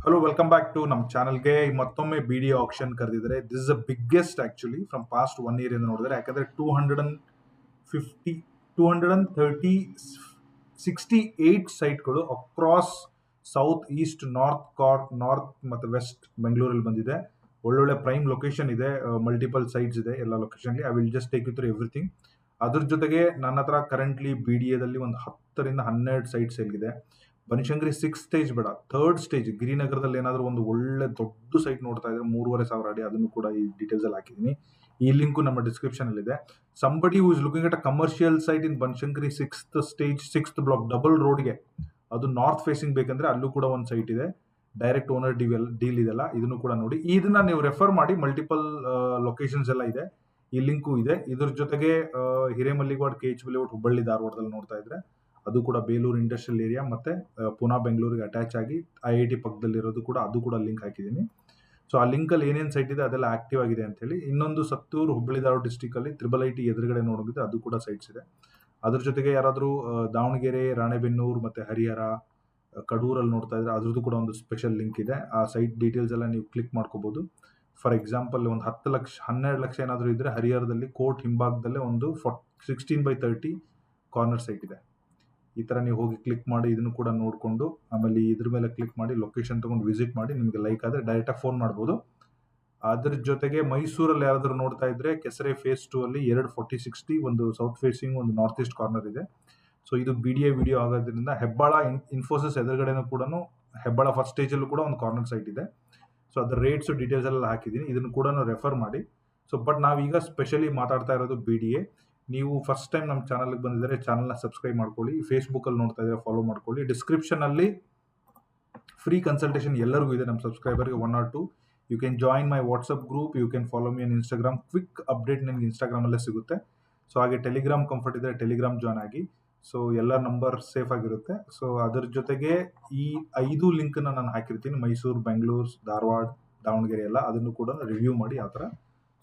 Hello welcome back to ನಮ್ಮ ಚಾನಲ್ಗೆ ಮತ್ತೊಮ್ಮೆ ಬಿ ಡಿ ಆಕ್ಷನ್ ಕರೆದಿದ್ದಾರೆ. This is the biggest actually from past 1 year ಇಂದ ನೋಡಿದ್ರೆ, ಯಾಕಂದ್ರೆ 250 230 68 ಸೈಟ್ಗಳು ಅಕ್ರಾಸ್ ಸೌತ್ ಈಸ್ಟ್ ನಾರ್ತ್ ಮತ್ತೆ ವೆಸ್ಟ್ ಬೆಂಗಳೂರಲ್ಲಿ ಬಂದಿದೆ. ಒಳ್ಳೊಳ್ಳೆ ಪ್ರೈಮ್ ಲೊಕೇಶನ್ ಇದೆ, ಮಲ್ಟಿಪಲ್ ಸೈಟ್ಸ್ ಇದೆ ಎಲ್ಲ location. I will just take you through everything. ಅದ್ರ ಜೊತೆಗೆ ನನ್ನ ಹತ್ರ ಕರೆಂಟ್ಲಿ ಬಿ ಡಿ ಎದಲ್ಲಿ ಒಂದು 10ರಿಂದ 12 ಸೈಟ್ಸ್ ಇದೆ. ಬನಶಂಕರಿ 6th ಸ್ಟೇಜ್ ಬೇಡ, 3rd ಸ್ಟೇಜ್ ಗಿರಿನಗರದಲ್ಲಿ ಏನಾದರೂ ಒಂದು ಒಳ್ಳೆ ದೊಡ್ಡ ಸೈಟ್ ನೋಡ್ತಾ ಇದ್ರೆ 3,500 ಅಡಿ, ಅದನ್ನು ಕೂಡ ಈ ಡೀಟೇಲ್ಸ್ ಅಲ್ಲಿ ಹಾಕಿದ್ದೀನಿ. ಈ ಲಿಂಕು ನಮ್ಮ ಡಿಸ್ಕ್ರಿಪ್ಷನ್ ಅಲ್ಲಿ ಇದೆ. Somebody who is looking at a commercial site in Banashankari 6th stage 6th block double ರೋಡ್ಗೆ, ಅದು ನಾರ್ತ್ ಫೇಸಿಂಗ್ ಬೇಕಂದ್ರೆ ಅಲ್ಲೂ ಕೂಡ ಒಂದು ಸೈಟ್ ಇದೆ. ಡೈರೆಕ್ಟ್ ಓನರ್ ಡೀಲ್ ಇದೆಲ್ಲ, ಇದನ್ನು ಕೂಡ ನೋಡಿ. ಇದನ್ನ ನೀವು ರೆಫರ್ ಮಾಡಿ, ಮಲ್ಟಿಪಲ್ ಲೊಕೇಶನ್ಸ್ ಎಲ್ಲ ಇದೆ, ಈ ಲಿಂಕು ಇದೆ. ಇದ್ರ ಜೊತೆಗೆ ಹಿರೇಮಲ್ಲಿಗೌಡ್, KHB ಲೇಔಟ್, ಹುಬ್ಬಳ್ಳಿ ಧಾರವಾಡದಲ್ಲಿ ನೋಡ್ತಾ ಇದ್ರೆ ಅದು ಕೂಡ ಬೇಲೂರು ಇಂಡಸ್ಟ್ರಿಯಲ್ ಏರಿಯಾ, ಮತ್ತೆ ಪುನಾ ಬೆಂಗಳೂರಿಗೆ ಅಟ್ಯಾಚ್ ಆಗಿ IIT ಪಕ್ಕದಲ್ಲಿರೋದು ಕೂಡ, ಅದು ಕೂಡ ಲಿಂಕ್ ಹಾಕಿದ್ದೀನಿ. ಸೊ ಆ ಲಿಂಕಲ್ಲಿ ಏನೇನು ಸೈಟ್ ಇದೆ ಅದೆಲ್ಲ ಆಕ್ಟಿವ್ ಆಗಿದೆ ಅಂತ ಹೇಳಿ. ಇನ್ನೊಂದು ಸತ್ತೂರು, ಹುಬ್ಬಳ್ಳಿ ಧಾರವಾಡ ಡಿಸ್ಟಿಕ್ ಅಲ್ಲಿ IIIT ಎದುರುಗಡೆ ನೋಡೋದಿದೆ, ಅದು ಕೂಡ ಸೈಟ್ಸ್ ಇದೆ. ಅದ್ರ ಜೊತೆಗೆ ಯಾರಾದರೂ ದಾವಣಗೆರೆ, ರಾಣೆಬೆನ್ನೂರು ಮತ್ತೆ ಹರಿಹರ, ಕಡೂರಲ್ಲಿ ನೋಡ್ತಾ ಇದ್ರೆ ಅದ್ರದ್ದು ಕೂಡ ಒಂದು ಸ್ಪೆಷಲ್ ಲಿಂಕ್ ಇದೆ. ಆ ಸೈಟ್ ಡೀಟೇಲ್ಸ್ ಎಲ್ಲ ನೀವು ಕ್ಲಿಕ್ ಮಾಡ್ಕೋಬಹುದು. ಫಾರ್ ಎಕ್ಸಾಂಪಲ್ ಒಂದು 10 ಲಕ್ಷ 12 ಲಕ್ಷ ಏನಾದರೂ ಇದ್ರೆ ಹರಿಹರದಲ್ಲಿ ಕೋರ್ಟ್ ಹಿಂಭಾಗದಲ್ಲೇ ಒಂದು 16/30 ಕಾರ್ನರ್ ಸೈಟ್ ಇದೆ. ಈ ತರ ನೀವು ಹೋಗಿ ಕ್ಲಿಕ್ ಮಾಡಿ ಇದನ್ನು ಕೂಡ ನೋಡಿಕೊಂಡು, ಆಮೇಲೆ ಇದ್ರ ಮೇಲೆ ಕ್ಲಿಕ್ ಮಾಡಿ ಲೊಕೇಶನ್ ತಗೊಂಡು ವಿಸಿಟ್ ಮಾಡಿ, ನಿಮಗೆ ಲೈಕ್ ಆದರೆ ಡೈರೆಕ್ಟಾಗಿ ಫೋನ್ ಮಾಡ್ಬೋದು. ಅದ್ರ ಜೊತೆಗೆ ಮೈಸೂರಲ್ಲಿ ಯಾರಾದರೂ ನೋಡ್ತಾ ಇದ್ರೆ ಕೆಸರೆ ಫೇಸ್ 2 ಅಲ್ಲಿ 2 40/60, ಒಂದು ಸೌತ್ ಫೇಸಿಂಗ್, ಒಂದು ನಾರ್ತ್ ಈಸ್ಟ್ ಕಾರ್ನರ್ ಇದೆ. ಸೊ ಇದು BDA ವಿಡಿಯೋ ಆಗೋದ್ರಿಂದ ಹೆಬ್ಬಾಳ ಇನ್ಫೋಸಿಸ್ ಎದುರುಗಡೆನೂ ಕೂಡ, ಹೆಬ್ಬಾಳ ಫಸ್ಟ್ ಸ್ಟೇಜಲ್ಲೂ ಕೂಡ ಒಂದು ಕಾರ್ನರ್ ಸೈಟ್ ಇದೆ. ಸೊ ಅದರ ರೇಟ್ಸ್ ಡೀಟೇಲ್ಸ್ ಎಲ್ಲ ಹಾಕಿದ್ದೀನಿ, ಇದನ್ನು ಕೂಡ ರೆಫರ್ ಮಾಡಿ. ಸೊ ಬಟ್ ನಾವೀಗ ಸ್ಪೆಷಲಿ ಮಾತಾಡ್ತಾ ಇರೋದು BDA. ನೀವು ಫಸ್ಟ್ ಟೈಮ್ ನಮ್ಮ ಚಾನಲ್ಗೆ ಬಂದಿದ್ರೆ ಚಾನಲ್ನ ಸಬ್ಸ್ಕ್ರೈಬ್ ಮಾಡ್ಕೊಳ್ಳಿ. ಫೇಸ್ಬುಕ್ಕಲ್ಲಿ ನೋಡ್ತಾ ಇದ್ರೆ ಫಾಲೋ ಮಾಡ್ಕೊಳ್ಳಿ. ಡಿಸ್ಕ್ರಿಪ್ಷನಲ್ಲಿ ಫ್ರೀ ಕನ್ಸಲ್ಟೇಷನ್ ಎಲ್ಲರಿಗೂ ಇದೆ, ನಮ್ಮ ಸಬ್ಸ್ಕ್ರೈಬರ್ಗೆ 1 or 2. You can join my WhatsApp group, you can follow me on Instagram. Quick update ನಿಮಗೆ ಇನ್ಸ್ಟಾಗ್ರಾಮಲ್ಲೇ ಸಿಗುತ್ತೆ. ಸೊ ಹಾಗೆ ಟೆಲಿಗ್ರಾಮ್ ಕಂಫರ್ಟ್ ಇದ್ದರೆ ಟೆಲಿಗ್ರಾಮ್ ಜಾಯ್ನ್ ಆಗಿ. ಸೊ ಎಲ್ಲ ನಂಬರ್ ಸೇಫ್ ಆಗಿರುತ್ತೆ. ಸೊ ಅದರ ಜೊತೆಗೆ ಈ 5 ಲಿಂಕನ್ನು ನಾನು ಹಾಕಿರ್ತೀನಿ, ಮೈಸೂರು, ಬೆಂಗಳೂರು, ಧಾರವಾಡ, ದಾವಣಗೆರೆ ಎಲ್ಲ, ಅದನ್ನು ಕೂಡ ರಿವ್ಯೂ ಮಾಡಿ ಆ ಥರ.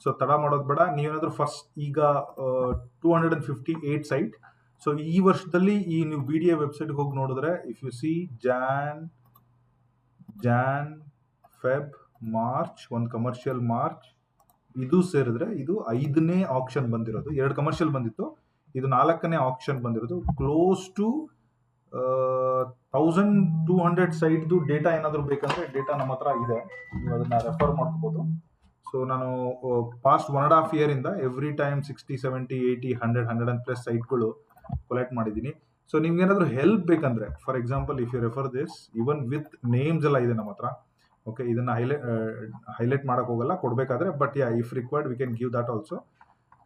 ಸೊ ತಡ ಮಾಡೋದು ಬೇಡ. ನೀವೇನಾದರೂ ಫಸ್ಟ್ ಈಗ 258 ಸೈಟ್. ಸೊ ಈ ವರ್ಷದಲ್ಲಿ ಈ ನೀವು BDA ವೆಬ್ಸೈಟ್ಗೆ ಹೋಗಿ ನೋಡಿದ್ರೆ, if you see Jan Feb March, ಒಂದು ಕಮರ್ಷಿಯಲ್ ಮಾರ್ಚ್, ಇದು ಸೇರಿದ್ರೆ ಇದು 5ನೇ ಆಕ್ಷನ್ ಬಂದಿರೋದು. 2 ಕಮರ್ಷಿಯಲ್ ಬಂದಿತ್ತು, ಇದು 4ನೇ ಆಕ್ಷನ್ ಬಂದಿರೋದು. ಕ್ಲೋಸ್ ಟು 1200 ಸೈಟ್ದು ಡೇಟಾ ಏನಾದರೂ ಬೇಕಂದ್ರೆ ಡೇಟಾ ನಮ್ಮ ಹತ್ರ ಇದೆ, ನೀವು ಅದನ್ನ ರೆಫರ್ ಮಾಡ್ಕೋಬಹುದು. ಸೊ ನಾನು ಪಾಸ್ಟ್ 1.5 year ಇಂದ ಎವ್ರಿ ಟೈಮ್ 60, 70, 80, 100, 100+ ಸೈಟ್ಗಳು ಕೊಲೆಕ್ಟ್ ಮಾಡಿದ್ದೀನಿ. ಸೊ ನಿಮ್ಗೆ ಏನಾದರೂ ಹೆಲ್ಪ್ ಬೇಕಂದ್ರೆ, for example if you refer this, even with names ಎಲ್ಲ ಇದೆ ನಮ್ಮ ಹತ್ರ. ಓಕೆ, ಇದನ್ನ ಹೈಲೈಟ್ ಮಾಡಕ್ ಹೋಗಲ್ಲ ಕೊಡ್ಬೇಕಾದ್ರೆ, but if required we can give that also.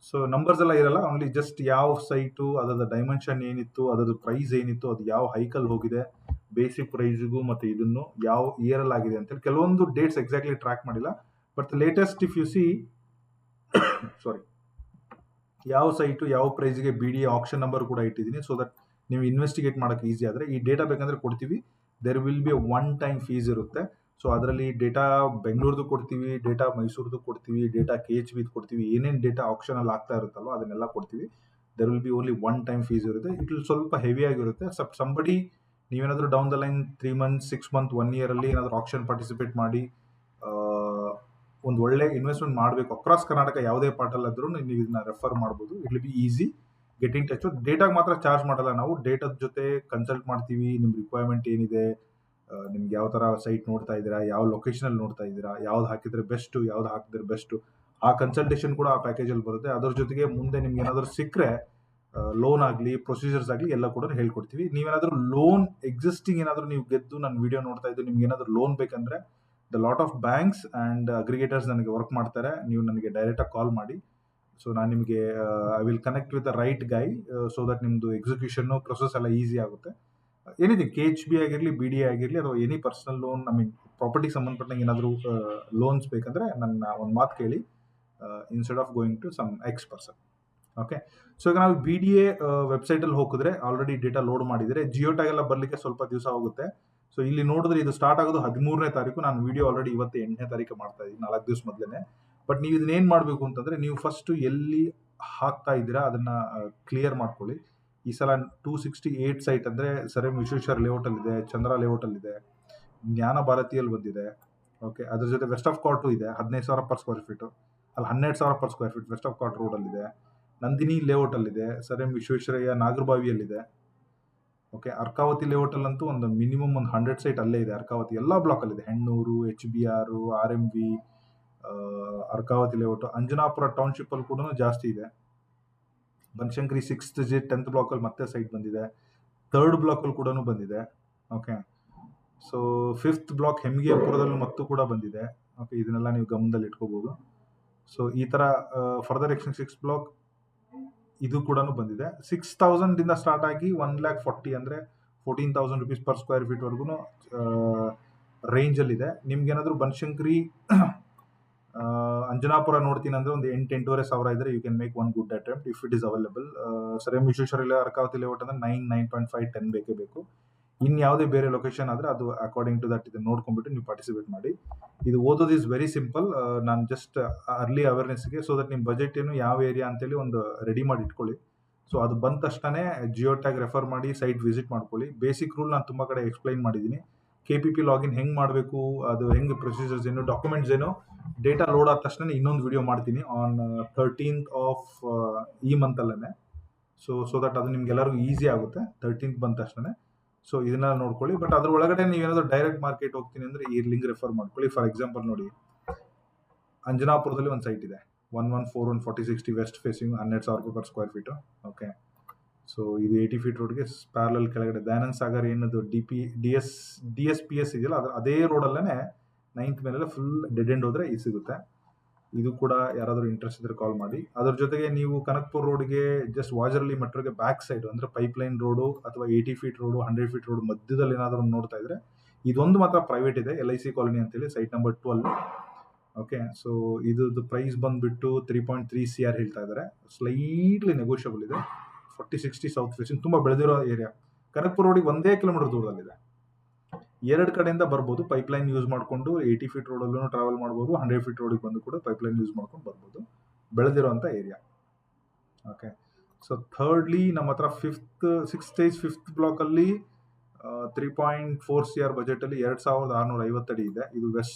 So numbers ಎಲ್ಲ ಇರಲ್ಲ, ಓನ್ಲಿ ಜಸ್ಟ್ ಯಾವ ಸೈಟು, ಅದರ ಡೈಮೆನ್ಷನ್ ಏನಿತ್ತು, ಅದರದ್ದು ಪ್ರೈಸ್ ಏನಿತ್ತು, ಅದು ಯಾವ ಹೈಕಲ್ ಹೋಗಿದೆ, ಬೇಸಿಕ್ ಪ್ರೈಸ್ಗೂ ಮತ್ತೆ ಇದನ್ನು ಯಾವ ಇಯರ್ ಅಲ್ಲಿ ಆಗಿದೆ ಅಂತೇಳಿ. ಕೆಲವೊಂದು ಡೇಟ್ಸ್ ಎಕ್ಸಾಕ್ಟ್ಲಿ ಟ್ರ್ಯಾಕ್ ಮಾಡಿಲ್ಲ, but latest if you see sorry ಯಾವ ಸೈಟು ಯಾವ ಪ್ರೈಸ್ಗೆ BDA ಆಕ್ಷನ್ ನಂಬರ್ ಕೂಡ ಇಟ್ಟಿದ್ದೀನಿ. ಸೊ ದಟ್ ನೀವು ಇನ್ವೆಸ್ಟಿಗೇಟ್ ಮಾಡೋಕ್ಕೆ ಈಸಿ ಆದರೆ, ಈ ಡೇಟಾ ಬೇಕಂದ್ರೆ ಕೊಡ್ತೀವಿ. There will be one time fees ಇರುತ್ತೆ. ಸೊ ಅದರಲ್ಲಿ ಡೇಟಾ ಬೆಂಗಳೂರ್ದು ಕೊಡ್ತೀವಿ, ಡೇಟಾ ಮೈಸೂರ್ದು ಕೊಡ್ತೀವಿ, ಡೇಟಾ KHB ಕೊಡ್ತೀವಿ, ಏನೇನು ಡೇಟಾ ಆಕ್ಷನಲ್ಲಿ ಆಗ್ತಾ ಇರುತ್ತಲ್ವ ಅದನ್ನೆಲ್ಲ ಕೊಡ್ತೀವಿ. There will be only one time fees ಇರುತ್ತೆ. ಇಟ್ ವಿಲ್ ಸ್ವಲ್ಪ ಹೆವಿ ಆಗಿರುತ್ತೆ. ಸಂಬಡಿ ನೀವೇನಾದರೂ down the line 3 months, 6 months, 1 year ಅಲ್ಲಿ ಏನಾದರೂ ಆಕ್ಷನ್ ಪಾರ್ಟಿಸಿಪೇಟ್ ಮಾಡಿ ಒಂದು ಒಳ್ಳೆ ಇನ್ವೆಸ್ಟ್ಮೆಂಟ್ ಮಾಡಬೇಕು, ಅಕ್ರಾಸ್ ಕರ್ನಾಟಕ ಯಾವುದೇ ಪಾರ್ಟಲ್ಲಾದ್ರೂ ನೀವು ಇದನ್ನ ರೆಫರ್ ಮಾಡ್ಬೋದು. It will be easy. Get in touch. ಡೇಟಾಗೆ ಮಾತ್ರ ಚಾರ್ಜ್ ಮಾಡಲ್ಲ ನಾವು, ಡೇಟಾದ ಜೊತೆ ಕನ್ಸಲ್ಟ್ ಮಾಡ್ತೀವಿ. ನಿಮ್ಮ ರಿಕ್ವೈರ್ಮೆಂಟ್ ಏನಿದೆ, ನಿಮ್ಗೆ ಯಾವ ಥರ ಸೈಟ್ ನೋಡ್ತಾ ಇದ್ದೀರಾ, ಯಾವ ಲೊಕೇಶನಲ್ಲಿ ನೋಡ್ತಾ ಇದ್ದೀರಾ, ಯಾವ್ದು ಹಾಕಿದ್ರೆ ಬೆಸ್ಟು, ಯಾವ್ದು ಹಾಕಿದ್ರೆ ಬೆಸ್ಟು, ಆ ಕನ್ಸಲ್ಟೇಷನ್ ಕೂಡ ಆ ಪ್ಯಾಕೇಜಲ್ಲಿ ಬರುತ್ತೆ. ಅದ್ರ ಜೊತೆಗೆ ಮುಂದೆ ನಿಮ್ಗೆ ಏನಾದರೂ ಸಿಕ್ಕರೆ ಲೋನ್ ಆಗಲಿ, ಪ್ರೊಸೀಜರ್ಸ್ ಆಗಲಿ ಎಲ್ಲ ಕೂಡ ಹೇಳ್ಕೊಡ್ತೀವಿ. ನೀವೇನಾದರೂ ಲೋನ್ ಎಕ್ಸಿಸ್ಟಿಂಗ್ ಏನಾದರೂ ನೀವು ಗೆದ್ದು ನನ್ನ ವಿಡಿಯೋ ನೋಡ್ತಾ ಇದ್ದು ನಿಮ್ಗೆ ಏನಾದರೂ ಲೋನ್ ಬೇಕಂದ್ರೆ, the lot of banks and aggregators ನನಗೆ ವರ್ಕ್ ಮಾಡ್ತಾರೆ. ನೀವು ನನಗೆ ಡೈರೆಕ್ಟಾಗಿ ಕಾಲ್ ಮಾಡಿ. ಸೊ ನಾನು ನಿಮಗೆ I will connect with the right Guy, so that ನಿಮ್ಮದು ಎಕ್ಸಿಕ್ಯೂಷನ್ನು ಪ್ರೊಸೆಸ್ ಎಲ್ಲ ಈಸಿ ಆಗುತ್ತೆ. ಎನಿಥಿಂಗ್ KHB ಆಗಿರಲಿ, BDA ಆಗಿರಲಿ, ಅಥವಾ ಎನಿ ಪರ್ಸನಲ್ ಲೋನ್, ಪ್ರಾಪರ್ಟಿಗೆ ಸಂಬಂಧಪಟ್ಟಂಗೆ ಏನಾದರೂ ಲೋನ್ಸ್ ಬೇಕಂದ್ರೆ ನನ್ನ ಒಂದು ಮಾತು ಕೇಳಿ, instead of going to some x person. Okay, so ಈಗ ನಾವು BDA ವೆಬ್ಸೈಟಲ್ಲಿ ಹೋಗಿದ್ರೆ ಆಲ್ರೆಡಿ ಡೇಟಾ ಲೋಡ್ ಮಾಡಿದರೆ, ಜಿಯೋ ಟ್ಯಾಗ್ ಎಲ್ಲ ಬರಲಿಕ್ಕೆ ಸ್ವಲ್ಪ ದಿವಸ ಹೋಗುತ್ತೆ. ಸೊ ಇಲ್ಲಿ ನೋಡಿದ್ರೆ ಇದು ಸ್ಟಾರ್ಟ್ ಆಗೋದು 13ನೇ ತಾರೀಕು. ನಾನು ವಿಡಿಯೋ ಆಲ್ರೆಡಿ ಇವತ್ತು 8ನೇ ತಾರೀಕು ಮಾಡ್ತಾ ಇದ್ದೀನಿ, 4 ದಿವಸ ಮೊದಲೇ. ಬಟ್ ನೀವು ಇದನ್ನ ಏನು ಮಾಡಬೇಕು ಅಂತಂದರೆ, ನೀವು ಫಸ್ಟು ಎಲ್ಲಿ ಹಾಕ್ತಾ ಇದ್ದೀರಾ ಅದನ್ನು ಕ್ಲಿಯರ್ ಮಾಡ್ಕೊಳ್ಳಿ. ಈ ಸಲ 268 ಸೈಟ್ ಅಂದರೆ ಸರ್ ಎಂ ವಿಶ್ವೇಶ್ವರ ಲೇಔಟಲ್ಲಿದೆ, ಚಂದ್ರ ಲೇಔಟಲ್ಲಿದೆ, ಜ್ಞಾನ ಭಾರತಿಯಲ್ಲಿ ಬಂದಿದೆ. ಓಕೆ, ಅದ್ರ ಜೊತೆ ವೆಸ್ಟ್ ಆಫ್ ಕಾರ್ಟು ಇದೆ, 15,000 ಪರ್ ಸ್ಕ್ವೇರ್ ಫೀಟು, ಅಲ್ಲಿ 12,000 per square feet west of chord ರೋಡಲ್ಲಿದೆ. ನಂದಿನಿ ಲೇಔಟಲ್ಲಿದೆ, ಸರ್ ಎಂ ವಿಶ್ವೇಶ್ವರಯ್ಯ ನಾಗರಬಾವಿಯಲ್ಲಿದೆ. ಓಕೆ, ಅರ್ಕಾವತಿ ಲೇಔಟಲ್ಲಂತೂ ಒಂದು ಮಿನಿಮಮ್ ಒಂದು 100 ಸೈಟ್ ಅಲ್ಲೇ ಇದೆ. ಅರ್ಕಾವತಿ ಎಲ್ಲ ಬ್ಲಾಕಲ್ಲಿದೆ, Hennur, HBR, RMV, Arkavathi layout. Anjanapura ಟೌನ್ಶಿಪ್ಪಲ್ಲಿ ಕೂಡ ಜಾಸ್ತಿ ಇದೆ. ಬನಶಂಕರಿ 6th J 10th ಬ್ಲಾಕಲ್ಲಿ ಮತ್ತೆ ಸೈಟ್ ಬಂದಿದೆ. 3rd ಬ್ಲಾಕಲ್ಲಿ ಕೂಡ ಬಂದಿದೆ. ಓಕೆ, ಸೊ 5th ಬ್ಲಾಕ್ ಹೆಮ್ಮಿಗೆಪುರದಲ್ಲೂ ಮತ್ತು ಕೂಡ ಬಂದಿದೆ. ಓಕೆ, ಇದನ್ನೆಲ್ಲ ನೀವು ಗಮನದಲ್ಲಿ ಇಟ್ಕೋಬಹುದು. ಸೊ ಈ ಥರ ಫರ್ದರ್ ಎಕ್ಸ್ಟೆನ್ಷನ್ 6th ಬ್ಲಾಕ್ ಇದು ಕೂಡ ಬಂದಿದೆ. 6,000 ಇಂದ ಸ್ಟಾರ್ಟ್ ಆಗಿ 1,40,000 ಅಂದರೆ 14,000 rupees ಪರ್ ಸ್ಕ್ವೇರ್ ಫೀಟ್ ವರ್ಗು ರೇಂಜಲ್ಲಿದೆ. ನಿಮ್ಗೇನಾದರೂ ಬನಶಂಕರಿ ಅಂಜನಾಪುರ ನೋಡ್ತೀನಿ ಅಂದರೆ ಒಂದು 8,000-8,500 ಸಾವಿರ ಇದ್ರೆ you can make one good attempt if it is available. Sir M Visvesvaraya Arkavathy layout ಅಂದರೆ 9.5 10 ಬೇಕೇ ಬೇಕು. ಯಾವುದೇ ಬೇರೆ ಲೊಕೇಶನ್ ಆದರೆ ಅದು ಅಕಾರ್ಡಿಂಗ್ ಟು ದಟ್ ಇದನ್ನು ನೋಡ್ಕೊಂಡ್ಬಿಟ್ಟು ನೀವು ಪಾರ್ಟಿಸಿಪೇಟ್ ಮಾಡಿ. ಇದು ಓದೋದು ಇಸ್ ವೆರಿ ಸಿಂಪಲ್. ನಾನು ಜಸ್ಟ್ ಅರ್ಲಿ ಅವೇರ್ನೆಸ್ಗೆ, ಸೊ ದಟ್ ನಿಮ್ಮ ಬಜೆಟ್ ಏನು ಯಾವ ಏರಿಯಾ ಅಂತೇಳಿ ಒಂದು ರೆಡಿ ಮಾಡಿ ಇಟ್ಕೊಳ್ಳಿ. ಸೊ ಅದು ಬಂದ ತಕ್ಷಣ ಜಿಯೋ ಟ್ಯಾಗ್ ರೆಫರ್ ಮಾಡಿ ಸೈಟ್ ವಿಸಿಟ್ ಮಾಡ್ಕೊಳ್ಳಿ. ಬೇಸಿಕ್ ರೂಲ್ ನಾನು ತುಂಬ ಕಡೆ ಎಕ್ಸ್ಪ್ಲೈನ್ ಮಾಡಿದ್ದೀನಿ. KPP ಲಾಗಿನ್ ಹೆಂಗೆ ಮಾಡಬೇಕು, ಅದು ಹೆಂಗೆ ಪ್ರೊಸೀಜರ್ಸ್ ಏನು, ಡಾಕ್ಯುಮೆಂಟ್ಸ್ ಏನು, ಡೇಟಾ ಲೋಡ್ ಆದ ತಕ್ಷಣ ಇನ್ನೊಂದು ವಿಡಿಯೋ ಮಾಡ್ತೀನಿ ಆನ್ 13th ಆಫ್ ಈ ಮಂತಲ್ಲೇ. ಸೊ ದಟ್ ಅದು ನಿಮ್ಗೆಲ್ಲರಿಗೂ ಈಸಿ ಆಗುತ್ತೆ 13th ಬಂದ ತಕ್ಷಣ. ಸೊ ಇದನ್ನ ನೋಡ್ಕೊಳ್ಳಿ. ಬಟ್ ಅದ್ರ ಒಳಗಡೆ ನೀವೇನಾದರೂ ಡೈರೆಕ್ಟ್ ಮಾರ್ಕೆಟ್ ಹೋಗ್ತೀನಿ ಅಂದರೆ ಈ ಲಿಂಕ್ ರೆಫರ್ ಮಾಡ್ಕೊಳ್ಳಿ. ಫಾರ್ ಎಕ್ಸಾಂಪಲ್ ನೋಡಿ, ಅಂಜನಾಪುರದಲ್ಲಿ ಒಂದು ಸೈಟ್ ಇದೆ, 1141 4060 ವೆಸ್ಟ್ ಫೇಸಿಂಗ್, 12,000 ರೂಪಾಯಿ per square feet. Okay, so ಇದು 80 ಫೀಟ್ ರೋಡ್ಗೆ ಪ್ಯಾರಲಲ್ ಕೆಳಗಡೆ ದಯಾನಂದ್ ಸಾಗರ್ ಏನದು DSPS ಇದೆಯಲ್ಲ ಅದೇ ರೋಡಲ್ಲೇ 9th ಮೇಲೆಲ್ಲ ಫುಲ್ ಡೆಡ್ ಎಂಡ್ ಹೋದರೆ ಇದು ಸಿಗುತ್ತೆ. ಇದು ಕೂಡ ಯಾರಾದರೂ ಇಂಟ್ರೆಸ್ಟ್ ಇದ್ರೆ ಕಾಲ್ ಮಾಡಿ. ಅದ್ರ ಜೊತೆಗೆ ನೀವು ಕನಕ್ಪುರ್ ರೋಡ್ಗೆ ಜಸ್ಟ್ ವಾಜರಳ್ಳಿ ಮೆಟ್ರೋಗೆ ಬ್ಯಾಕ್ ಸೈಡ್ ಅಂದರೆ ಪೈಪ್ಲೈನ್ ರೋಡು ಅಥವಾ 80 ಫೀಟ್ ರೋಡು 100 ಫೀಟ್ ರೋಡ್ ಮಧ್ಯದಲ್ಲಿ ಏನಾದರೂ ನೋಡ್ತಾ ಇದ್ರೆ ಇದೊಂದು ಮಾತ್ರ ಪ್ರೈವೇಟ್ ಇದೆ, LIC ಕಾಲೋನಿ ಅಂತೇಳಿ, ಸೈಟ್ ನಂಬರ್ 12. ಓಕೆ, ಸೊ ಇದ್ರದ್ದು ಪ್ರೈಸ್ ಬಂದುಬಿಟ್ಟು 3.3 CR ಹೇಳ್ತಾ ಇದ್ದಾರೆ. ಸ್ಲೈಟ್ಲಿ ನೆಗೋಷಿಯಬಲ್ ಇದೆ. 4060 ಸೌತ್ ಫೇಸಿಂಗ್, ತುಂಬ ಬೆಳೆದಿರೋ ಏರಿಯಾ. ಕನಕ್ಪುರ್ ರೋಡಿಗೆ 1 ಕಿಲೋಮೀಟರ್ ದೂರದಲ್ಲಿದೆ. 2 ಕಡೆಯಿಂದ ಬರ್ಬೋದು. ಪೈಪ್ಲೈನ್ ಯೂಸ್ ಮಾಡಿಕೊಂಡು 80 ಫೀಟ್ ರೋಡಲ್ಲೂ ಟ್ರಾವೆಲ್ ಮಾಡ್ಬೋದು, 100 ಫೀಟ್ ರೋಡಿಗೆ ಬಂದು ಕೂಡ ಪೈಪ್ಲೈನ್ ಯೂಸ್ ಮಾಡ್ಕೊಂಡು ಬರ್ಬೋದು. ಬೆಳೆದಿರೋಂಥ ಏರಿಯಾ. ಓಕೆ, ಸೊ ಥರ್ಡ್ಲಿ ನಮ್ಮ ಹತ್ರ 6th stage 5th ಬ್ಲಾಕಲ್ಲಿ 3.4 CR ಬಜೆಟಲ್ಲಿ 2,650 ಅಡಿ ಇದೆ. ಇದು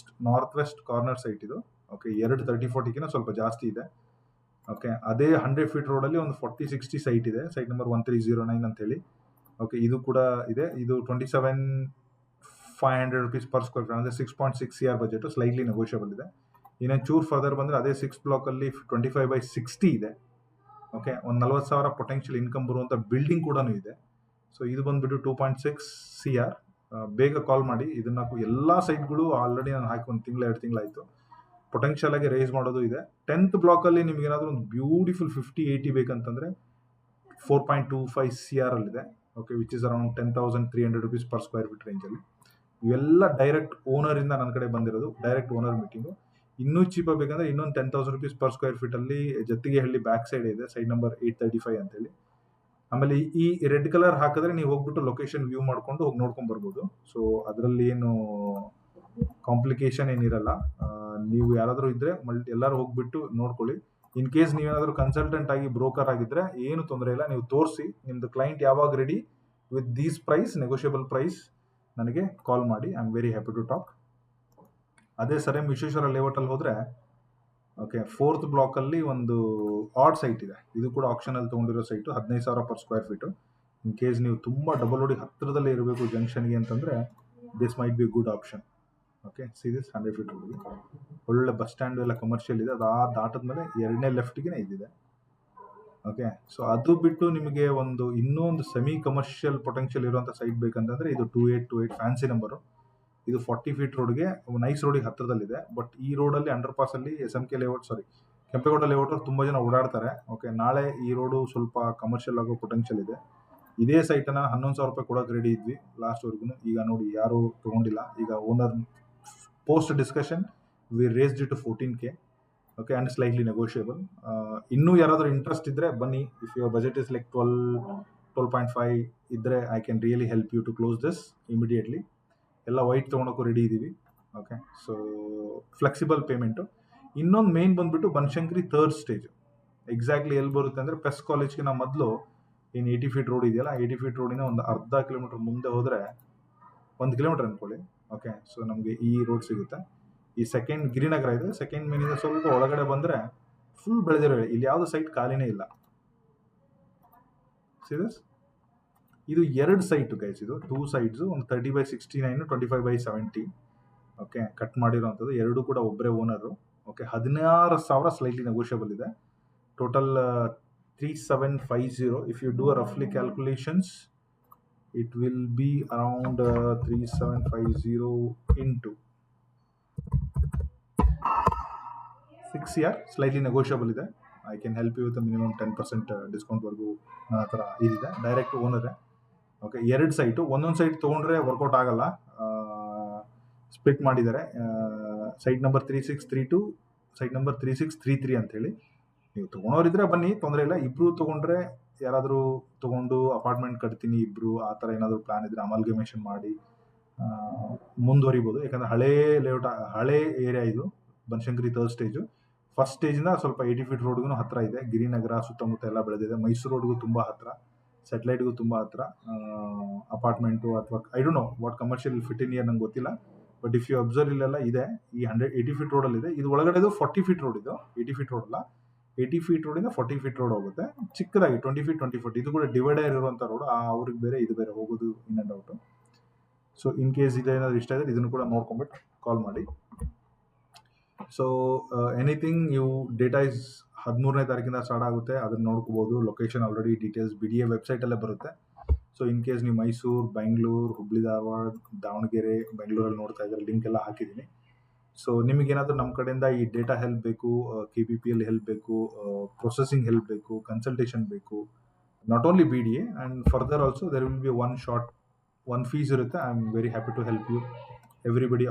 ನಾರ್ತ್ ವೆಸ್ಟ್ ಕಾರ್ನರ್ ಸೈಟ್ ಇದು. ಓಕೆ, 230-40 ಸ್ವಲ್ಪ ಜಾಸ್ತಿ ಇದೆ. ಓಕೆ, ಅದೇ 100 ಫೀಟ್ ರೋಡಲ್ಲಿ ಒಂದು 4060 ಸೈಟ್ ಇದೆ, ಸೈಟ್ ನಂಬರ್ 1309 ಅಂತೇಳಿ. ಓಕೆ, ಇದು ಕೂಡ ಇದೆ. ಇದು 27,500 rupees ಪರ್ ಸ್ಕ್ವೇರ್ ಫೀಟ್ ಅಂದರೆ 6.6 CR ಬಜೆಟ್, ಸ್ಲೈಟ್ಲಿ ನೆಗೋಷಿಯಬಲ್ ಇದೆ. ಇನ್ನೊಂದು ಚೂರು ಫರ್ದರ್ ಬಂದರೆ ಅದೇ 6th ಬ್ಲಾಕಲ್ಲಿ 25/60 ಇದೆ. ಓಕೆ, ಒಂದು 40,000 ಪೊಟೆನ್ಷಿಯಲ್ ಇನ್ಕಮ್ ಬರುವಂಥ ಬಿಲ್ಡಿಂಗ್ ಕೂಡ ಇದೆ. ಸೊ ಇದು ಬಂದುಬಿಟ್ಟು 2.6 CR. ಬೇಗ ಕಾಲ್ ಮಾಡಿ. ಇದನ್ನು ಎಲ್ಲ ಸೈಟ್ಗಳು ಆಲ್ರೆಡಿ ನಾನು ಹಾಕಿ 1 ತಿಂಗಳು 2 ತಿಂಗಳಾಯಿತು. ಪೊಟೆನ್ಷಿಯಲ್ ಆಗಿ ರೈಸ್ ಮಾಡೋದು ಇದೆ. 10th ಬ್ಲಾಕಲ್ಲಿ ನಿಮ್ಗೆ ಏನಾದರೂ ಒಂದು ಬ್ಯೂಟಿಫುಲ್ 50-80 ಬೇಕಂತಂದರೆ 4.25 CR ಅಲ್ಲಿದೆ. Okay, which is around 10,300 rupees per square feet ರೇಂಜಲ್ಲಿ. ಇವೆಲ್ಲ ಡೈರೆಕ್ಟ್ ಓನರಿಂದ ನನ್ನ ಕಡೆ ಬಂದಿರೋದು, ಡೈರೆಕ್ಟ್ ಓನರ್ ಮೀಟಿಂಗು. ಇನ್ನೂ ಚೀಪ್ ಬೇಕಂದ್ರೆ ಇನ್ನೊಂದು 10,000 rupees ಪರ್ ಸ್ಕ್ವೇರ್ ಫೀಟಲ್ಲಿ ಜತ್ತಿಗೆಹಳ್ಳಿ ಬ್ಯಾಕ್ ಸೈಡ್ ಇದೆ, ಸೈಟ್ ನಂಬರ್ 835 ಅಂತೇಳಿ. ಆಮೇಲೆ ಈ ರೆಡ್ ಕಲರ್ ಹಾಕಿದ್ರೆ ನೀವು ಹೋಗ್ಬಿಟ್ಟು ಲೊಕೇಶನ್ ವ್ಯೂ ಮಾಡ್ಕೊಂಡು ಹೋಗಿ ನೋಡ್ಕೊಂಡು ಬರ್ಬೋದು. ಸೊ ಅದರಲ್ಲಿ ಏನು ಕಾಂಪ್ಲಿಕೇಶನ್ ಏನಿರಲ್ಲ. ನೀವು ಯಾರಾದರೂ ಇದ್ದರೆ ಎಲ್ಲರೂ ಹೋಗ್ಬಿಟ್ಟು ನೋಡ್ಕೊಳ್ಳಿ. ಇನ್ ಕೇಸ್ ನೀವೇನಾದರೂ ಕನ್ಸಲ್ಟೆಂಟ್ ಆಗಿ ಬ್ರೋಕರ್ ಆಗಿದ್ದರೆ ಏನು ತೊಂದರೆ ಇಲ್ಲ, ನೀವು ತೋರಿಸಿ ನಿಮ್ಮದು ಕ್ಲೈಂಟ್ ಯಾವಾಗ ready with these price, negotiable price, ನನಗೆ ಕಾಲ್ ಮಾಡಿ. I am very happy to talk. ಅದೇ ಸರ್ ಎಂ ವಿಶ್ವೇಶ್ವರ ಲೇಔಟಲ್ಲಿ ಹೋದರೆ ಓಕೆ, 4th ಬ್ಲಾಕಲ್ಲಿ ಒಂದು ಆಡ್ ಸೈಟ್ ಇದೆ. ಇದು ಕೂಡ ಆಪ್ಷನಲ್ಲಿ ತೊಗೊಂಡಿರೋ site, 15,000 per square feet. In case ನೀವು ತುಂಬ ಡಬಲ್ ರೋಡಿಗೆ ಹತ್ತಿರದಲ್ಲೇ ಇರಬೇಕು ಜಂಕ್ಷನ್ಗೆ ಅಂತಂದರೆ this might be good option. Okay, series 100 feet ರೋಡಿಗೆ ಒಳ್ಳೆ ಬಸ್ ಸ್ಟ್ಯಾಂಡ್ ಎಲ್ಲ ಕಮರ್ಷಿಯಲ್ ಇದೆ. ಅದು ದಾಟದ್ಮೇಲೆ 2ನೇ ಲೆಫ್ಟಿಗೆ ಇದಿದೆ. ಓಕೆ, ಸೊ ಅದು ಬಿಟ್ಟು ನಿಮಗೆ ಇನ್ನೂ ಒಂದು ಸೆಮಿ ಕಮರ್ಷಿಯಲ್ ಪೊಟೆನ್ಷಿಯಲ್ ಇರುವಂಥ ಸೈಟ್ ಬೇಕಂತಂದರೆ ಇದು 2828 ಫ್ಯಾನ್ಸಿ ನಂಬರು. ಇದು 40 ಫೀಟ್ ರೋಡ್ಗೆ ನೈಸ್ ರೋಡಿಗೆ ಹತ್ತಿರದಲ್ಲಿದೆ. ಬಟ್ ಈ ರೋಡಲ್ಲಿ ಅಂಡರ್ ಪಾಸಲ್ಲಿ SMK ಲೇಔಟ್, ಕೆಂಪೇಗೌಡ ಲೇಔಟ್ ತುಂಬ ಜನ ಓಡಾಡ್ತಾರೆ. ಓಕೆ, ನಾಳೆ ಈ ರೋಡು ಸ್ವಲ್ಪ ಕಮರ್ಷಿಯಲ್ ಆಗೋ ಪೊಟೆನ್ಷಿಯಲ್ ಇದೆ. ಇದೇ ಸೈಟನ್ನು 11,000 ರೂಪಾಯಿ ಕೊಡೋಕೆ ರೆಡಿ ಇದ್ವಿ ಲಾಸ್ಟ್ವರೆಗೂ. ಈಗ ನೋಡಿ ಯಾರೂ ತೊಗೊಂಡಿಲ್ಲ. ಈಗ owner post discussion we raised it to 14K. Okay, and slightly negotiable. ಇನ್ನೂ ಯಾರಾದರೂ ಇಂಟ್ರೆಸ್ಟ್ ಇದ್ದರೆ ಬನ್ನಿ. If your budget is like 12.5 ಇದ್ದರೆ I can really help you to close this immediately. ಎಲ್ಲ ವೈಟ್ ತೊಗೊಳಕ್ಕೂ ರೆಡಿ ಇದ್ದೀವಿ. Okay, so flexible payment. ಇನ್ನೊಂದು main ಬಂದುಬಿಟ್ಟು ಬನಶಂಕರಿ 3rd ಸ್ಟೇಜ್. ಎಕ್ಸಾಕ್ಟ್ಲಿ ಎಲ್ಲಿ ಬರುತ್ತೆ ಅಂದರೆ ಪೆಸ್ ಕಾಲೇಜ್ಗೆ ನಾವು ಮೊದಲು ಏನು 80 ಫೀಟ್ ರೋಡ್ ಇದೆಯಲ್ಲ, 80 ಫೀಟ್ ರೋಡಿನ ಒಂದು ಅರ್ಧ ಕಿಲೋಮೀಟರ್ ಮುಂದೆ ಹೋದರೆ 1 ಕಿಲೋಮೀಟರ್ ಅಂದ್ಕೊಳ್ಳಿ, ಓಕೆ, ಸೊ ನಮಗೆ ಈ ರೋಡ್ ಸಿಗುತ್ತೆ. ಈ ಸೆಕೆಂಡ್ ಗಿರಿನಗರ ಇದೆ, ಸೆಕೆಂಡ್ ಮೇನಿಂದ ಸ್ವಲ್ಪ ಒಳಗಡೆ ಬಂದರೆ ಫುಲ್ ಬೆಳೆದಿರೋ ಇಲ್ಲಿ ಯಾವುದು ಸೈಟ್ ಖಾಲಿನೇ ಇಲ್ಲ. ಸೀರಿಯಸ್, ಇದು 2 ಸೈಟು ಗೈಸ್, ಇದು 2 ಸೈಟ್ಸು, ಒಂದು 30/69, 25/70. ಓಕೆ, ಕಟ್ ಮಾಡಿರೋವಂಥದ್ದು, ಎರಡು ಕೂಡ ಒಬ್ಬರೇ ಓನರು. ಓಕೆ, 16,000 ಸ್ಲೈಟ್ಲಿ ನೆಗೋಷಿಯಬಲ್ ಇದೆ. Total 3750. If you do a ರಫ್ಲಿ calculations, it will be around 3750 into 6 year, slightly negotiable ಇದೆ. I can help you with minimum 10% ಡಿಸ್ಕೌಂಟ್ವರೆಗೂ ನನ್ನ ಹತ್ರ ಇದಿದೆ. ಡೈರೆಕ್ಟ್ ಓನರೇ. ಓಕೆ, 2 ಸೈಟು, ಒಂದೊಂದು ಸೈಟ್ ತೊಗೊಂಡ್ರೆ ವರ್ಕೌಟ್ ಆಗಲ್ಲ, ಸ್ಪ್ಲಿಟ್ ಮಾಡಿದ್ದಾರೆ. ಸೈಟ್ ನಂಬರ್ 3632, ಸೈಟ್ ನಂಬರ್ 3633 ಅಂತೇಳಿ. ನೀವು ತೊಗೊಳೋರಿದ್ರೆ ಬನ್ನಿ, ತೊಂದರೆ ಇಲ್ಲ. ಇಬ್ಬರು ತೊಗೊಂಡ್ರೆ, ಯಾರಾದರೂ ತೊಗೊಂಡು ಅಪಾರ್ಟ್ಮೆಂಟ್ ಕಟ್ತೀನಿ ಇಬ್ಬರು, ಆ ಥರ ಏನಾದರೂ ಪ್ಲಾನ್ ಇದ್ದರೆ ಅಮಾಲ್ಗಮೇಷನ್ ಮಾಡಿ ಮುಂದುವರಿಬೋದು. ಯಾಕಂದರೆ ಹಳೇ ಲೇಔಟ್, ಹಳೇ ಏರಿಯಾ ಇದು. Banashankari 3rd stage. ಫಸ್ಟ್ ಸ್ಟೇಜಿಂದ ಸ್ವಲ್ಪ 80 feet ರೋಡ್ಗೂ ಹತ್ತಿರ ಇದೆ. ಗಿರಿನಗರ ಸುತ್ತಮುತ್ತ ಎಲ್ಲ ಬೆಳೆದಿದೆ. ಮೈಸೂರು ರೋಡ್ಗೂ ತುಂಬ ಹತ್ತಿರ, ಸ್ಯಾಟಲೈಟ್ಗೂ ತುಂಬ ಹತ್ತಿರ. ಅಪಾರ್ಟ್ಮೆಂಟು ಅಥವಾ I don't know what commercial fit in year ನಂಗೆ ಗೊತ್ತಿಲ್ಲ. ಬಟ್ ಇಫ್ ಯು ಅಬ್ಸರ್ವ್ ಇಲ್ಲೆಲ್ಲ ಇದೆ, ಈ 80 feet ರೋಡಲ್ಲಿದೆ. ಇದು ಒಳಗಡೆದು 40 feet ರೋಡ್, ಇದು 80 feet ರೋಡ್ ಅಲ್ಲ, 80 feet ರೋಡಿಂದ 40 feet ರೋಡ್ ಹೋಗುತ್ತೆ. ಚಿಕ್ಕದಾಗಿ 20 feet 20 feet, ಇದು ಕೂಡ ಡಿವೈಡರ್ ಇರುವಂಥ ರೋಡ್. ಅವ್ರಿಗೆ ಬೇರೆ ಇದು ಬೇರೆ ಹೋಗೋದು in and out. So in case ಇದೇನಾದ್ರು ಇಷ್ಟ ಇದೆ, ಇದನ್ನು ಕೂಡ ನೋಡ್ಕೊಂಬಿಟ್ಟು ಕಾಲ್ ಮಾಡಿ. ಸೊ ಎನಿಥಿಂಗ್ ನೀವು ಡೇಟಾ ಇಸ್ 13ನೇ ತಾರೀಕಿಂದ ಸ್ಟಾರ್ಟ್ ಆಗುತ್ತೆ, ಅದನ್ನು ನೋಡ್ಕೋಬೋದು. ಲೊಕೇಶನ್ ಆಲ್ರೆಡಿ ಡೀಟೇಲ್ಸ್ BDA ವೆಬ್ಸೈಟಲ್ಲೇ ಬರುತ್ತೆ. ಸೊ ಇನ್ ಕೇಸ್ ನೀವು ಮೈಸೂರು, ಬೆಂಗಳೂರು, ಹುಬ್ಳಿ ಧಾರವಾಡ, ದಾವಣಗೆರೆ, ಬೆಂಗಳೂರಲ್ಲಿ ನೋಡ್ತಾ ಇದ್ದಾರೆ, ಲಿಂಕ್ ಎಲ್ಲ ಹಾಕಿದ್ದೀನಿ. ಸೊ ನಿಮಗೇನಾದರೂ ನಮ್ಮ ಕಡೆಯಿಂದ ಈ ಡೇಟಾ ಹೆಲ್ಪ್ ಬೇಕು, KPPL ಹೆಲ್ಪ್ ಬೇಕು, ಪ್ರೊಸೆಸಿಂಗ್ ಹೆಲ್ಪ್ ಬೇಕು, ಕನ್ಸಲ್ಟೇಷನ್ ಬೇಕು, not only BDA and further also there will be one fees ಇರುತ್ತೆ. I am very happy to help you everybody.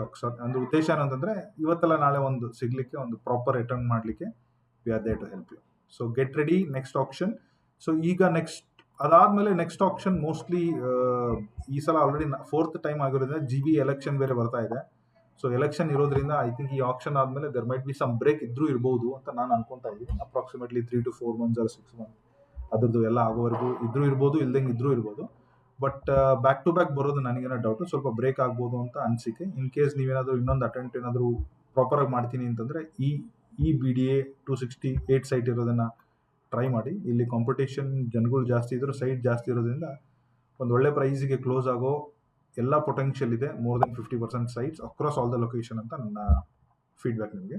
ಅಂದ್ರೆ ಉದ್ದೇಶ ಏನಂತಂದರೆ, ಇವತ್ತೆಲ್ಲ ನಾಳೆ ಒಂದು ಸಿಗಲಿಕ್ಕೆ, ಒಂದು ಪ್ರಾಪರ್ ರಿಟರ್ನ್ ಮಾಡಲಿಕ್ಕೆ we are there to help you. So get ready, next option. So ಈಗ ನೆಕ್ಸ್ಟ್ ಅದಾದಮೇಲೆ ನೆಕ್ಸ್ಟ್ ಆಪ್ಷನ್ ಮೋಸ್ಟ್ಲಿ ಈ ಸಲ ಆಲ್ರೆಡಿ 4th ಟೈಮ್ ಆಗಿರೋದ್ರಿಂದ GB ಎಲೆಕ್ಷನ್ ಬೇರೆ ಬರ್ತಾ ಇದೆ. ಸೊ ಎಲೆಕ್ಷನ್ ಇರೋದ್ರಿಂದ ಐ ಥಿಂಕ್ ಈ ಆಪ್ಷನ್ ಆದಮೇಲೆ there might be some break ಇದ್ರೂ ಇರ್ಬೋದು ಅಂತ ನಾನು ಅನ್ಕೊತಾ ಇದ್ದೀನಿ. Approximately 3 to 4 months or 6 months ಅದ್ರದ್ದು ಎಲ್ಲ ಆಗೋವರೆಗೂ ಇದ್ರೂ ಇರ್ಬೋದು, ಇಲ್ದಂಗೆ ಇದ್ರೂ ಇರ್ಬೋದು. ಬಟ್ ಬ್ಯಾಕ್ ಟು ಬ್ಯಾಕ್ ಬರೋದು ನನಗೇನೋ ಡೌಟು, ಸ್ವಲ್ಪ ಬ್ರೇಕ್ ಆಗ್ಬೋದು ಅಂತ ಅನಿಸಿಕೆ. ಇನ್ ಕೇಸ್ ನೀವೇನಾದರೂ ಇನ್ನೊಂದು ಅಟೆಂಪ್ಟ್ ಏನಾದರೂ ಪ್ರಾಪರಾಗಿ ಮಾಡ್ತೀನಿ ಅಂತಂದರೆ ಈ BDA 268 ಸೈಟ್ ಇರೋದನ್ನು ಟ್ರೈ ಮಾಡಿ. ಇಲ್ಲಿ ಕಾಂಪಿಟೇಷನ್, ಜನಗಳು ಜಾಸ್ತಿ ಇದ್ದರೂ ಸೈಟ್ ಜಾಸ್ತಿ ಇರೋದ್ರಿಂದ ಒಂದು ಒಳ್ಳೆ ಪ್ರೈಸಿಗೆ ಕ್ಲೋಸ್ ಆಗೋ ಎಲ್ಲ ಪೊಟೆನ್ಷಿಯಲ್ ಇದೆ. More than 50% sites across all the location ಅಂತ ನನ್ನ ಫೀಡ್ಬ್ಯಾಕ್ ನಿಮಗೆ.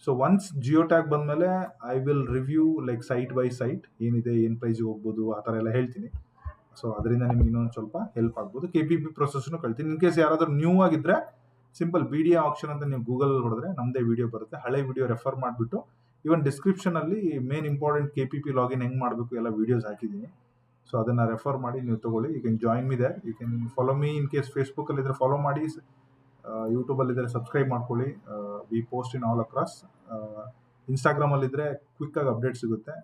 ಸೊ ಒನ್ಸ್ ಜಿಯೋ ಟ್ಯಾಗ್ ಬಂದಮೇಲೆ I will review like site by site, ಏನಿದೆ, ಏನು ಪ್ರೈಸಿಗೆ ಹೋಗ್ಬೋದು, ಆ ಥರ ಎಲ್ಲ ಹೇಳ್ತೀನಿ. ಸೊ ಅದರಿಂದ ನಿಮ್ಗೆ ಇನ್ನೊಂದು ಸ್ವಲ್ಪ ಹೆಲ್ಪ್ ಆಗ್ಬೋದು. KPP ಪ್ರೊಸೆಸ್ನು ಕಳ್ತೀನಿ. ಇನ್ ಕೇಸ್ ಯಾರಾದರೂ ನ್ಯೂ ಆಗಿದ್ದರೆ ಸಿಂಪಲ್ BDA ಆಪ್ಷನ್ ಅಂತ ನೀವು ಗೂಗಲ್ ಹೊಡೆದ್ರೆ ನಮ್ಮದೇ ವಿಡಿಯೋ ಬರುತ್ತೆ. ಹಳೆ ವಿಡಿಯೋ ರೆಫರ್ ಮಾಡಿಬಿಟ್ಟು, ಈವನ್ ಡಿಸ್ಕ್ರಿಪ್ಷನಲ್ಲಿ ಮೇನ್ ಇಂಪಾರ್ಟೆಂಟ್ KPP ಲಾಗಿನ್ ಹೆಂಗೆ ಮಾಡಬೇಕು ಎಲ್ಲ ವೀಡಿಯೋಸ್ ಹಾಕಿದ್ದೀನಿ. ಸೊ ಅದನ್ನು ರೆಫರ್ ಮಾಡಿ ನೀವು ತೊಗೊಳ್ಳಿ. You can join me there, you can follow me. In case ಫೇಸ್ಬುಕ್ಕಲ್ಲಿದ್ದರೆ ಫಾಲೋ ಮಾಡಿ, ಯೂಟ್ಯೂಬಲ್ಲಿದ್ದರೆ ಸಬ್ಸ್ಕ್ರೈಬ್ ಮಾಡ್ಕೊಳ್ಳಿ. We post in all across. ಇನ್ಸ್ಟಾಗ್ರಾಮಲ್ಲಿದ್ದರೆ ಕ್ವಿಕ್ಕಾಗಿ ಅಪ್ಡೇಟ್ ಸಿಗುತ್ತೆ,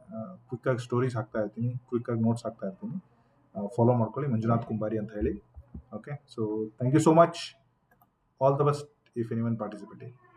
ಕ್ವಿಕ್ಕಾಗಿ ಸ್ಟೋರೀಸ್ ಹಾಕ್ತಾ ಇರ್ತೀನಿ, ಕ್ವಿಕ್ಕಾಗಿ ನೋಟ್ಸ್ ಹಾಕ್ತಾ ಇರ್ತೀನಿ. ಫಾಲೋ ಮಾಡ್ಕೊಳ್ಳಿ, ಮಂಜುನಾಥ್ ಕುಂಬಾರಿ ಅಂತ ಹೇಳಿ. Okay, so thank you so much. All the best if anyone participating.